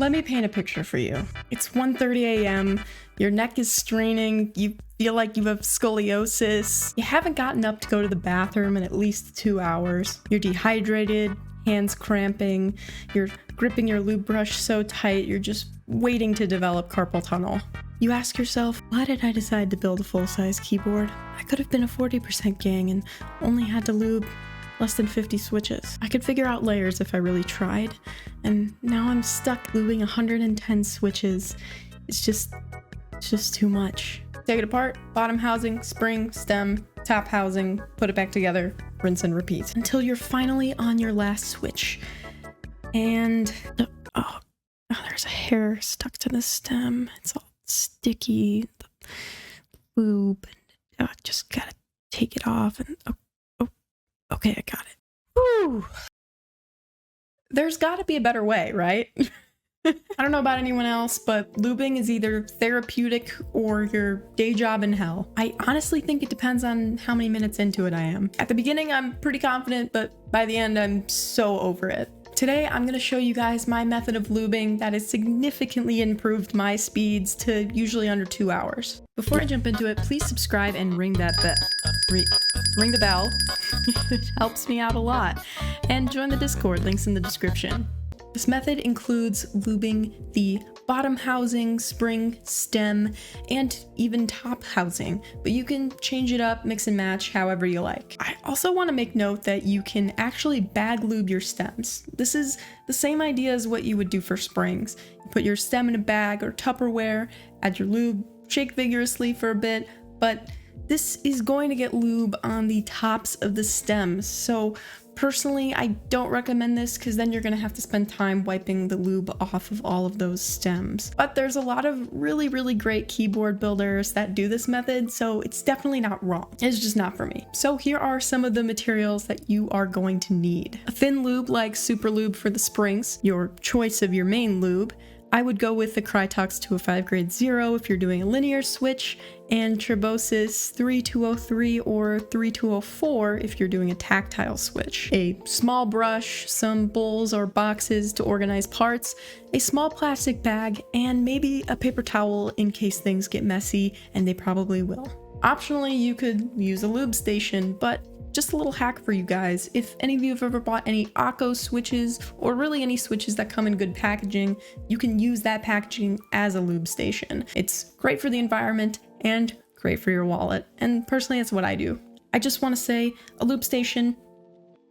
Let me paint a picture for you. It's 1:30 a.m. Your neck is straining. You feel like you have scoliosis. You haven't gotten up to go to the bathroom in at least 2 hours. You're dehydrated, hands cramping. You're gripping your lube brush so tight, you're just waiting to develop carpal tunnel. You ask yourself, why did I decide to build a full-size keyboard? I could have been a 40% gang and only had to lube less than 50 switches. I could figure out layers if I really tried, and now I'm stuck lubing 110 switches. It's just too much. Take it apart, bottom housing, spring, stem, top housing, put it back together, rinse and repeat. Until you're finally on your last switch. And, oh, there's a hair stuck to the stem. It's all sticky, the lube, and I just gotta take it off and, okay, I got it. Whew. There's gotta be a better way, right? I don't know about anyone else, but lubing is either therapeutic or your day job in hell. I honestly think it depends on how many minutes into it I am. At the beginning, I'm pretty confident, but by the end, I'm so over it. Today, I'm going to show you guys my method of lubing that has significantly improved my speeds to usually under 2 hours. Before I jump into it, please subscribe and ring the bell. It helps me out a lot. And join the Discord, links in the description. This method includes lubing the bottom housing, spring, stem, and even top housing, but you can change it up, mix and match however you like. I also want to make note that you can actually bag lube your stems. This is the same idea as what you would do for springs. You put your stem in a bag or Tupperware, add your lube, shake vigorously for a bit, but this is going to get lube on the tops of the stems. So personally, I don't recommend this because then you're going to have to spend time wiping the lube off of all of those stems. But there's a lot of really, really great keyboard builders that do this method, so it's definitely not wrong. It's just not for me. So here are some of the materials that you are going to need. A thin lube like Super Lube for the springs, your choice of your main lube. I would go with the Krytox 205 grade 0 if you're doing a linear switch, and Trebosis 3203 or 3204 if you're doing a tactile switch. A small brush, some bowls or boxes to organize parts, a small plastic bag, and maybe a paper towel in case things get messy, and they probably will. Optionally, you could use a lube station, but just a little hack for you guys. If any of you have ever bought any Akko switches, or really any switches that come in good packaging, you can use that packaging as a lube station. It's great for the environment and great for your wallet. And personally, that's what I do. I just want to say, a lube station,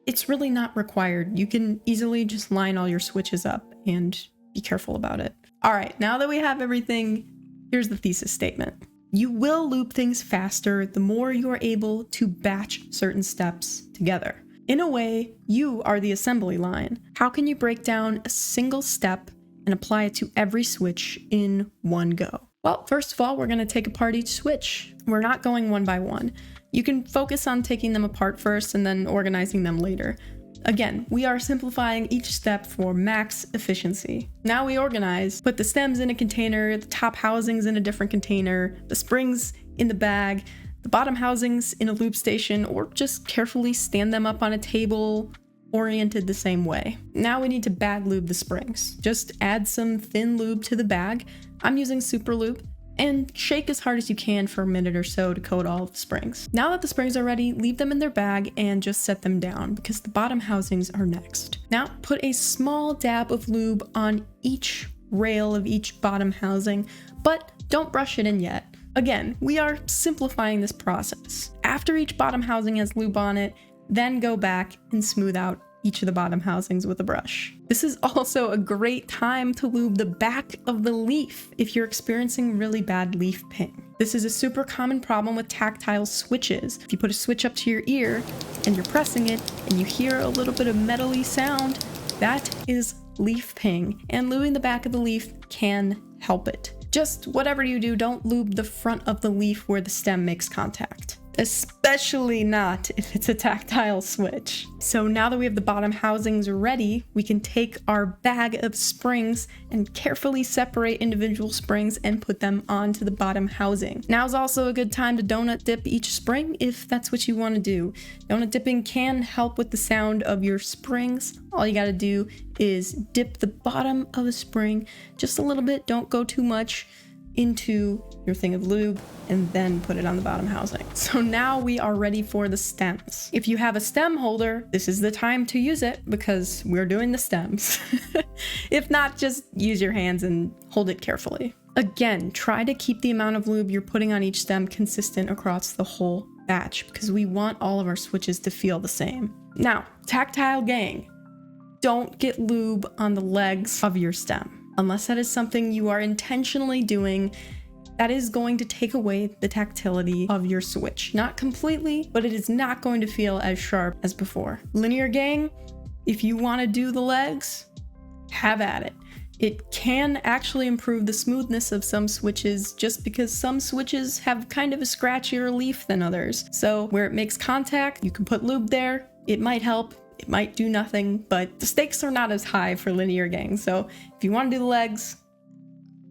it's really not required. You can easily just line all your switches up and be careful about it. All right, now that we have everything, here's the thesis statement. You will lube things faster the more you are able to batch certain steps together. In a way, you are the assembly line. How can you break down a single step and apply it to every switch in one go? Well, first of all, we're going to take apart each switch. We're not going one by one. You can focus on taking them apart first and then organizing them later. Again, we are simplifying each step for max efficiency. Now we organize, put the stems in a container, the top housings in a different container, the springs in the bag, the bottom housings in a lube station, or just carefully stand them up on a table, oriented the same way. Now we need to bag lube the springs. Just add some thin lube to the bag. I'm using Super Lube. And shake as hard as you can for a minute or so to coat all of the springs. Now that the springs are ready, leave them in their bag and just set them down because the bottom housings are next. Now put a small dab of lube on each rail of each bottom housing, but don't brush it in yet. Again, we are simplifying this process. After each bottom housing has lube on it, then go back and smooth out each of the bottom housings with a brush. This is also a great time to lube the back of the leaf if you're experiencing really bad leaf ping. This is a super common problem with tactile switches. If you put a switch up to your ear and you're pressing it and you hear a little bit of metally sound, that is leaf ping, and lubing the back of the leaf can help it. Just whatever you do, don't lube the front of the leaf where the stem makes contact. especially not if it's a tactile switch. So now that we have the bottom housings ready, we can take our bag of springs and carefully separate individual springs and put them onto the bottom housing. Now's also a good time to donut dip each spring if that's what you want to do. Donut dipping can help with the sound of your springs. All you got to do is dip the bottom of a spring just a little bit, don't go too much, into your thing of lube, and then put it on the bottom housing. So now we are ready for the stems. If you have a stem holder, this is the time to use it because we're doing the stems. If not, just use your hands and hold it carefully. Again, try to keep the amount of lube you're putting on each stem consistent across the whole batch because we want all of our switches to feel the same. Now, tactile gang, don't get lube on the legs of your stem. Unless that is something you are intentionally doing, that is going to take away the tactility of your switch. Not completely, but it is not going to feel as sharp as before. Linear gang, if you want to do the legs, have at it. It can actually improve the smoothness of some switches just because some switches have kind of a scratchier leaf than others. So where it makes contact, you can put lube there. It might help. It might do nothing, but the stakes are not as high for linear gang. So if you want to do the legs,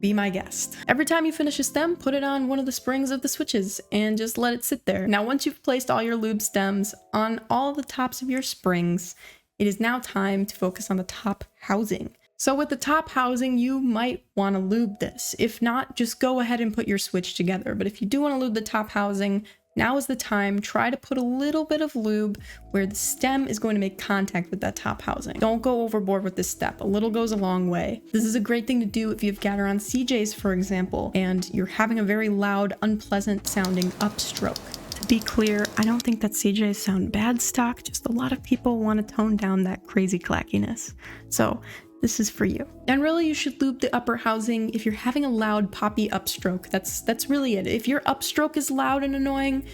be my guest. Every time you finish a stem, put it on one of the springs of the switches and just let it sit there. Now, once you've placed all your lube stems on all the tops of your springs, it is now time to focus on the top housing. So with the top housing, you might want to lube this. If not, just go ahead and put your switch together. But if you do want to lube the top housing, now is the time. Try to put a little bit of lube where the stem is going to make contact with that top housing. Don't go overboard with this step. A little goes a long way. This is a great thing to do if you've got her on CJs, for example, and you're having a very loud, unpleasant sounding upstroke. To be clear, I don't think that CJs sound bad stock, just a lot of people want to tone down that crazy clackiness. So this is for you. And really, you should lube the upper housing if you're having a loud poppy upstroke. That's really it. If your upstroke is loud and annoying,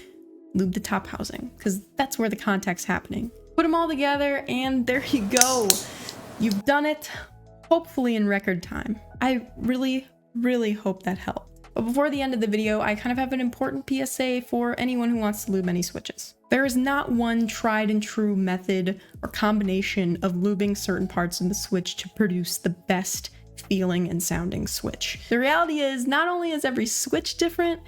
lube the top housing because that's where the contact's happening. Put them all together and there you go. You've done it, hopefully in record time. I really, really hope that helped. But before the end of the video, I kind of have an important PSA for anyone who wants to lube any switches. There is not one tried and true method or combination of lubing certain parts of the switch to produce the best feeling and sounding switch. The reality is not only is every switch different,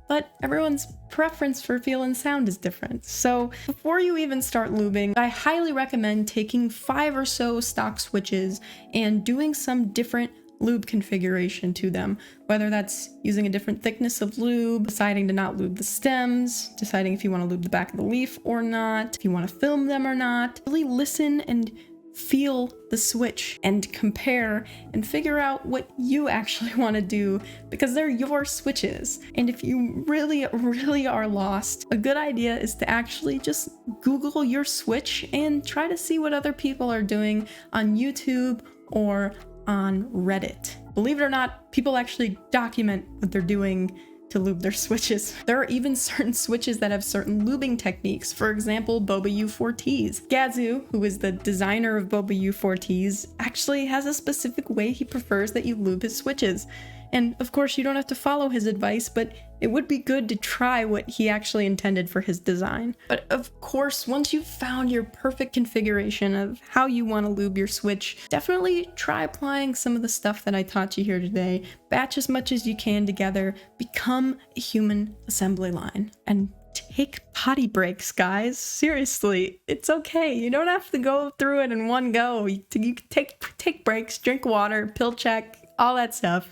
but everyone's preference for feel and sound is different. So before you even start lubing, I highly recommend taking 5 or so stock switches and doing some different lube configuration to them, whether that's using a different thickness of lube, deciding to not lube the stems, deciding if you want to lube the back of the leaf or not, if you want to film them or not. Really listen and feel the switch and compare and figure out what you actually want to do because they're your switches. And if you really, really are lost, a good idea is to actually just Google your switch and try to see what other people are doing on YouTube or on Reddit. Believe it or not, people actually document what they're doing to lube their switches. There are even certain switches that have certain lubing techniques. For example, Boba U4Ts. Gazoo, who is the designer of Boba U4Ts, actually has a specific way he prefers that you lube his switches. And of course, you don't have to follow his advice, but it would be good to try what he actually intended for his design. But of course, once you've found your perfect configuration of how you want to lube your switch, definitely try applying some of the stuff that I taught you here today. Batch as much as you can together, become a human assembly line, and take potty breaks, guys. Seriously, it's okay. You don't have to go through it in one go. You can take breaks, drink water, pill check, all that stuff.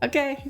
Okay.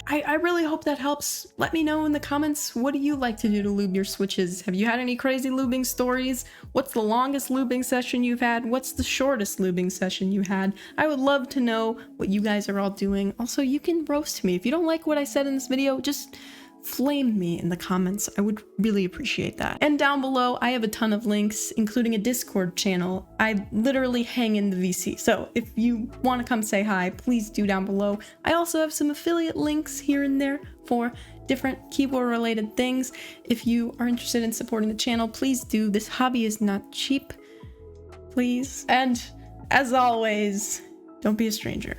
I really hope that helps. Let me know in the comments, what do you like to do to lube your switches? Have you had any crazy lubing stories? What's the longest lubing session you've had? What's the shortest lubing session you had? I would love to know what you guys are all doing. Also, you can roast me. If you don't like what I said in this video, just flame me in the comments. I would really appreciate that. And down below, I have a ton of links, including a Discord channel. I literally hang in the VC. So if you want to come say hi, please do down below. I also have some affiliate links here and there for different keyboard related things. If you are interested in supporting the channel, please do. This hobby is not cheap, please. And as always, don't be a stranger.